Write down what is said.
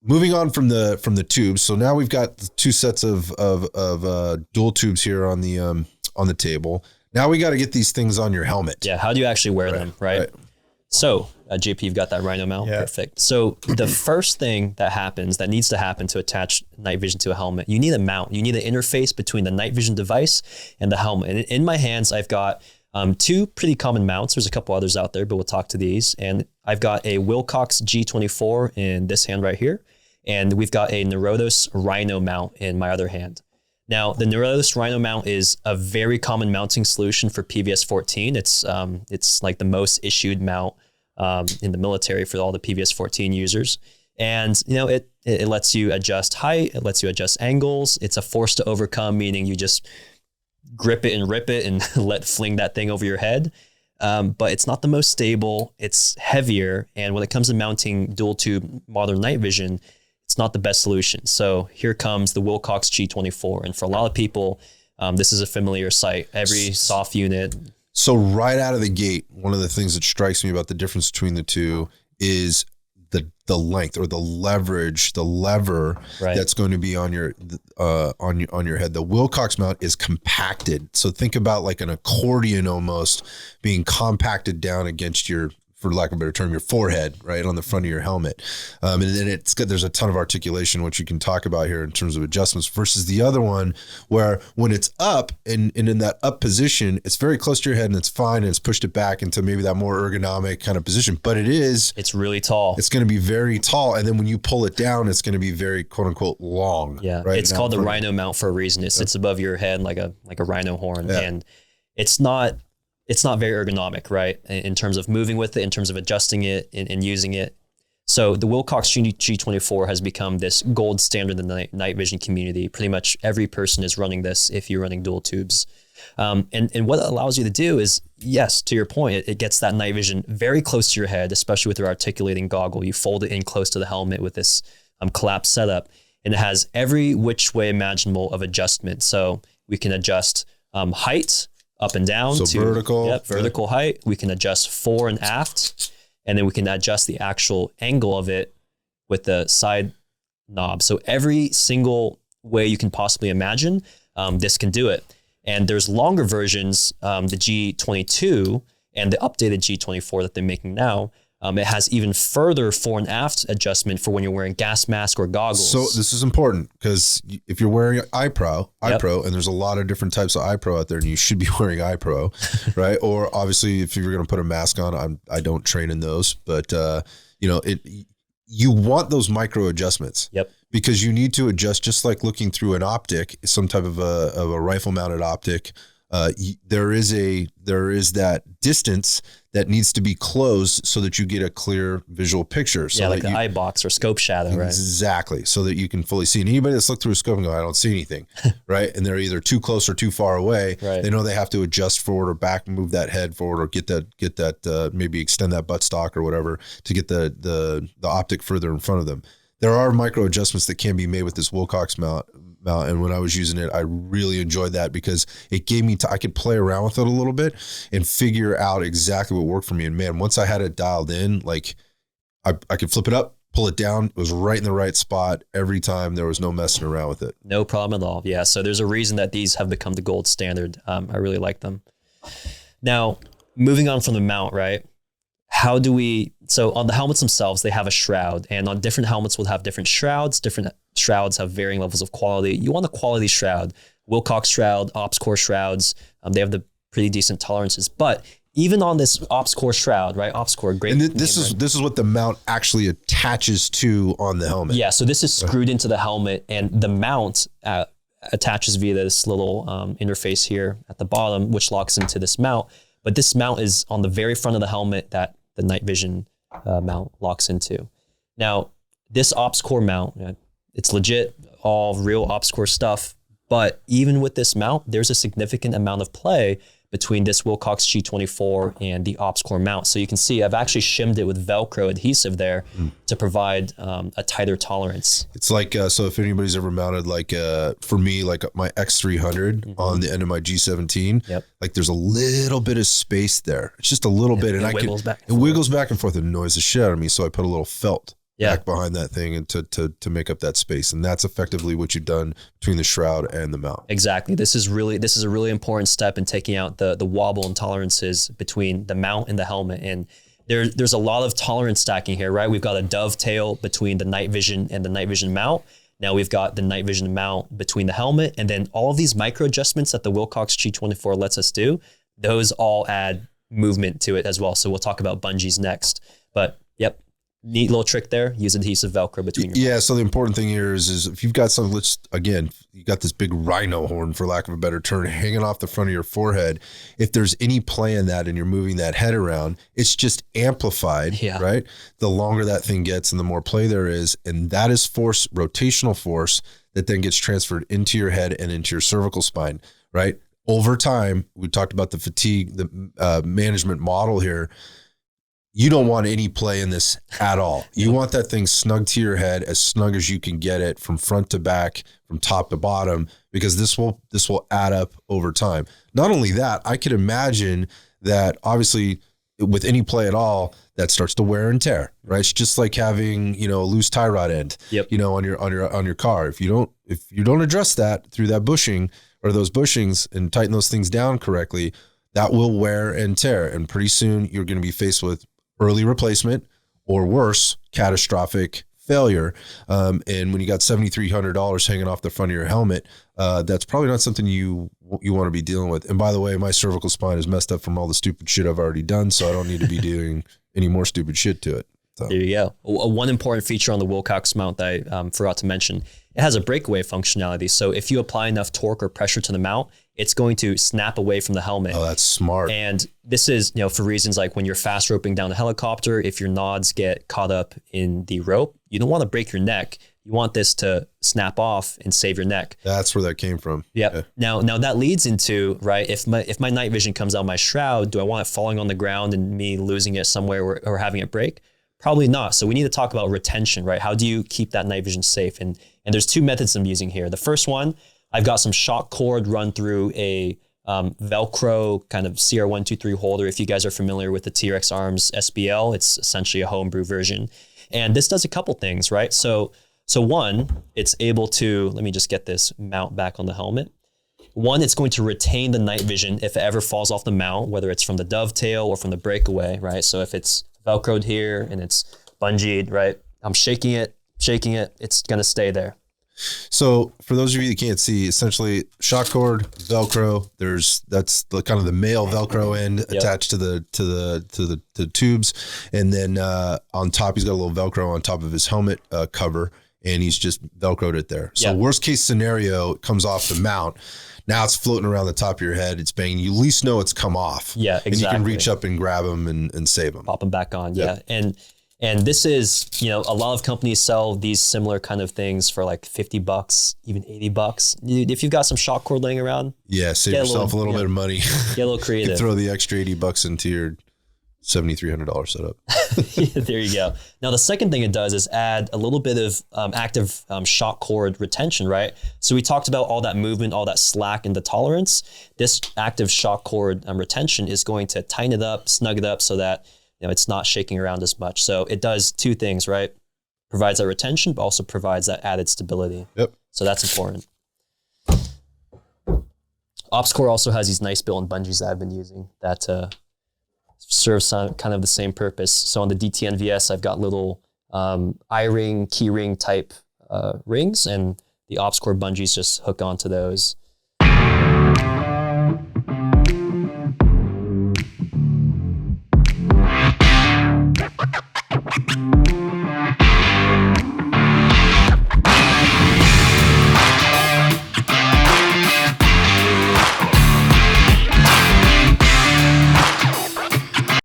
moving on from the tubes. So now we've got the two sets of dual tubes here on the table. Now we got to get these things on your helmet. Yeah. How do you actually wear them? Right. So JP, you've got that Rhino mount. Yeah. Perfect. So the first thing that needs to happen to attach night vision to a helmet, you need a mount. You need an interface between the night vision device and the helmet. And in my hands, I've got two pretty common mounts. There's a couple others out there, but we'll talk to these. And I've got a Wilcox G24 in this hand right here. And we've got a Neurotos Rhino mount in my other hand. Now, the Neurotos Rhino mount is a very common mounting solution for PVS-14. It's like the most issued mount in the military for all the PVS-14 users. And, it lets you adjust height. It lets you adjust angles. It's a force to overcome, meaning you just grip it and rip it and fling that thing over your head. But it's not the most stable. It's heavier. And when it comes to mounting dual tube modern night vision, it's not the best solution. So here comes the Wilcox G24. And for a lot of people, this is a familiar sight. Every soft unit. So right out of the gate, one of the things that strikes me about the difference between the two is the length or the leverage, the lever that's going to be on your head. The Wilcox mount is compacted. So think about like an accordion almost being compacted down against your, for lack of a better term, your forehead, right on the front of your helmet. And then it's good. There's a ton of articulation, which you can talk about here in terms of adjustments versus the other one where when it's up and in that up position, it's very close to your head and it's fine. And it's pushed it back into maybe that more ergonomic kind of position, but it's really tall. It's going to be very tall. And then when you pull it down, it's going to be very quote unquote long. Yeah. Right? It's called the Rhino mount for a reason. It sits above your head like a rhino horn. Yeah. And it's not very ergonomic, right? In terms of moving with it, in terms of adjusting it and using it. So the Wilcox G24 has become this gold standard in the night vision community. Pretty much every person is running this if you're running dual tubes. And what it allows you to do is, yes, to your point, it gets that night vision very close to your head, especially with your articulating goggle. You fold it in close to the helmet with this collapsed setup. And it has every which way imaginable of adjustment. So we can adjust height, up and down to vertical height. We can adjust fore and aft, and then we can adjust the actual angle of it with the side knob. So every single way you can possibly imagine, this can do it. And there's longer versions, the G22 and the updated G24 that they're making now. It has even further fore and aft adjustment for when you're wearing gas mask or goggles. So this is important because if you're wearing iPro, and there's a lot of different types of iPro out there, and you should be wearing iPro, right? Or obviously, if you're going to put a mask on, I don't train in those, but you want those micro adjustments. Yep. Because you need to adjust, just like looking through an optic, some type of a rifle mounted optic. There is that distance that needs to be closed so that you get a clear visual picture. So like the eye box or scope shadow, right? Exactly. So that you can fully see. And anybody that's looked through a scope and go, I don't see anything, right? And they're either too close or too far away. Right. They know they have to adjust forward or back, move that head forward, or get that maybe extend that buttstock or whatever to get the optic further in front of them. There are micro adjustments that can be made with this Wilcox mount. And when I was using it, I really enjoyed that because it gave me I could play around with it a little bit and figure out exactly what worked for me. And man, once I had it dialed in, like I could flip it up, pull it down. It was right in the right spot every time. There was no messing around with it. No problem at all. Yeah. So there's a reason that these have become the gold standard. I really like them. Now, moving on from the mount, right? So on the helmets themselves, they have a shroud, and on different helmets will have different shrouds. Different shrouds have varying levels of quality. You want a quality shroud. Wilcox shroud, OpsCore shrouds, they have the pretty decent tolerances. But even on this OpsCore shroud, right? OpsCore, great. And this is what the mount actually attaches to on the helmet. Yeah, so this is screwed into the helmet, and the mount attaches via this little interface here at the bottom, which locks into this mount. But this mount is on the very front of the helmet that the night vision mount locks into. Now, this OpsCore mount, it's legit, all real OpsCore stuff. But even with this mount, there's a significant amount of play between this Wilcox G24 and the OpsCore mount. So you can see I've actually shimmed it with Velcro adhesive there to provide a tighter tolerance. It's like, so if anybody's ever mounted like, for me, like my X300 on the end of my G17, like there's a little bit of space there. It's just a little bit. And it wiggles back and forth. And annoys the shit out of me. So I put a little felt back behind that thing and to make up that space. And that's effectively what you've done between the shroud and the mount. Exactly. This is a really important step in taking out the wobble and tolerances between the mount and the helmet. And there's a lot of tolerance stacking here, right? We've got a dovetail between the night vision and the night vision mount. Now we've got the night vision mount between the helmet, and then all of these micro adjustments that the Wilcox G24 lets us do, those all add movement to it as well. So we'll talk about bungees next. But yep, neat little trick there. Use adhesive Velcro between your Yeah, so the important thing here is if you've got something, you got this big rhino horn, for lack of a better term, hanging off the front of your forehead. If there's any play in that and you're moving that head around, it's just amplified, right? The longer that thing gets and the more play there is, and that is force, rotational force, that then gets transferred into your head and into your cervical spine, right? Over time, we talked about the fatigue, the management model here. You don't want any play in this at all. You want that thing snug to your head, as snug as you can get it from front to back, from top to bottom, because this will add up over time. Not only that, I could imagine that obviously with any play at all, that starts to wear and tear, right? It's just like having, a loose tie rod end, on your car. If you don't address that through that bushing or those bushings and tighten those things down correctly, that will wear and tear. And pretty soon you're going to be faced with early replacement, or worse, catastrophic failure. And when you got $7,300 hanging off the front of your helmet, that's probably not something you want to be dealing with. And by the way, my cervical spine is messed up from all the stupid shit I've already done, so I don't need to be doing any more stupid shit to it. So. There you go. One important feature on the Wilcox mount that I forgot to mention, it has a breakaway functionality. So if you apply enough torque or pressure to the mount, it's going to snap away from the helmet. Oh, that's smart. And this is, for reasons like when you're fast roping down a helicopter, if your nods get caught up in the rope, you don't want to break your neck. You want this to snap off and save your neck. That's where that came from. Yep. Yeah. Now that leads into, right, if my night vision comes out my shroud, do I want it falling on the ground and me losing it somewhere or having it break? Probably not. So we need to talk about retention, right? How do you keep that night vision safe? And there's two methods I'm using here. The first one, I've got some shock cord run through a Velcro kind of CR123 holder. If you guys are familiar with the TRX Arms SBL, it's essentially a homebrew version. And this does a couple things, right? So one, it's able to, let me just get this mount back on the helmet. One, it's going to retain the night vision if it ever falls off the mount, whether it's from the dovetail or from the breakaway, right? So if it's Velcroed here and it's bungeed, right? I'm shaking it, it's going to stay there. So for those of you that can't see, essentially shock cord, Velcro, that's the kind of the male Velcro end attached to the tubes. And then on top, he's got a little Velcro on top of his helmet cover, and he's just Velcroed it there. So worst case scenario, it comes off the mount. Now it's floating around the top of your head. It's banging. You at least know it's come off. Yeah, exactly. And you can reach up and grab them and save them. Pop them back on. Yeah. And this is, a lot of companies sell these similar kind of things for like $50, even $80. If you've got some shock cord laying around, save yourself a little bit of money. Get a little creative. You can throw the extra $80 into your $7,300 setup. There you go. Now, the second thing it does is add a little bit of active shock cord retention, right? So we talked about all that movement, all that slack and the tolerance. This active shock cord retention is going to tighten it up, snug it up so that it's not shaking around as much. So it does two things, right? Provides that retention, but also provides that added stability. Yep. So that's important. OpsCore also has these nice built-in bungees that I've been using that serves kind of the same purpose. So on the DTN VS, I've got little eye-ring, key ring type rings, and the OpsCore bungees just hook onto those.